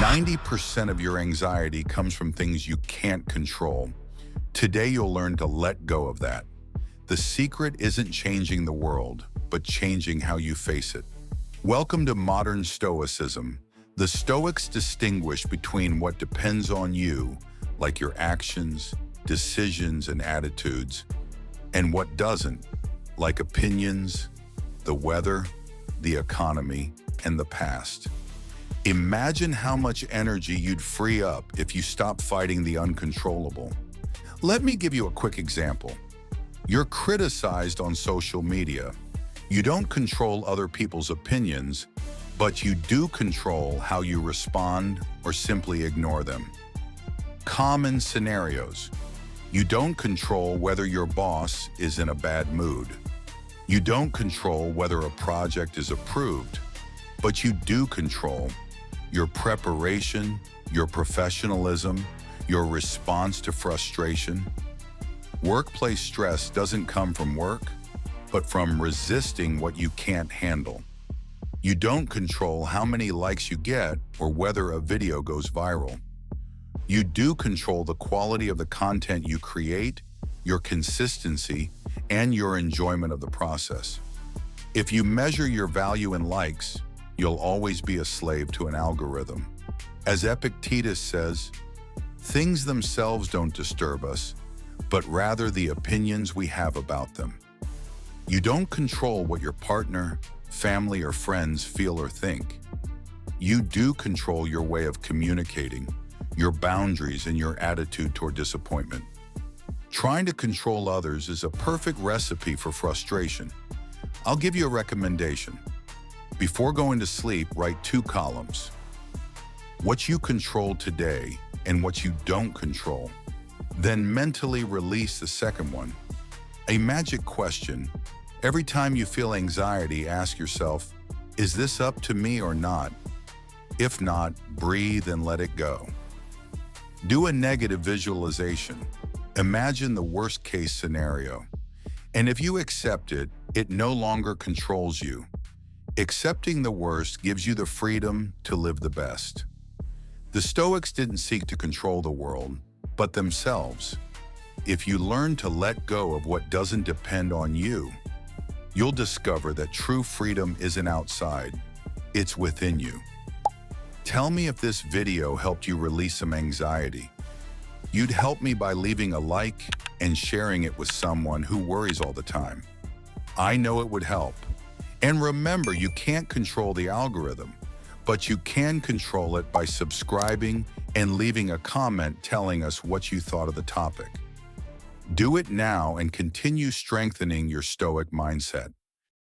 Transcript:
90% of your anxiety comes from things you can't control. Today, you'll learn to let go of that. The secret isn't changing the world, but changing how you face it. Welcome to modern Stoicism. The Stoics distinguish between what depends on you, like your actions, decisions, and attitudes, and what doesn't, like opinions, the weather, the economy, and the past. Imagine how much energy you'd free up if you stopped fighting the uncontrollable. Let me give you a quick example. You're criticized on social media. You don't control other people's opinions, but you do control how you respond or simply ignore them. Common scenarios. You don't control whether your boss is in a bad mood. You don't control whether a project is approved, but you do control your preparation, your professionalism, your response to frustration. Workplace stress doesn't come from work, but from resisting what you can't handle. You don't control how many likes you get or whether a video goes viral. You do control the quality of the content you create, your consistency, and your enjoyment of the process. If you measure your value in likes, you'll always be a slave to an algorithm. As Epictetus says, things themselves don't disturb us, but rather the opinions we have about them. You don't control what your partner, family, or friends feel or think. You do control your way of communicating, your boundaries, and your attitude toward disappointment. Trying to control others is a perfect recipe for frustration. I'll give you a recommendation. Before going to sleep, write 2 columns. What you control today and what you don't control. Then mentally release the second one. A magic question. Every time you feel anxiety, ask yourself, is this up to me or not? If not, breathe and let it go. Do a negative visualization. Imagine the worst-case scenario. And if you accept it, it no longer controls you. Accepting the worst gives you the freedom to live the best. The Stoics didn't seek to control the world, but themselves. If you learn to let go of what doesn't depend on you, you'll discover that true freedom isn't outside, it's within you. Tell me if this video helped you release some anxiety. You'd help me by leaving a like and sharing it with someone who worries all the time. I know it would help. And remember, you can't control the algorithm, but you can control it by subscribing and leaving a comment telling us what you thought of the topic. Do it now and continue strengthening your Stoic mindset.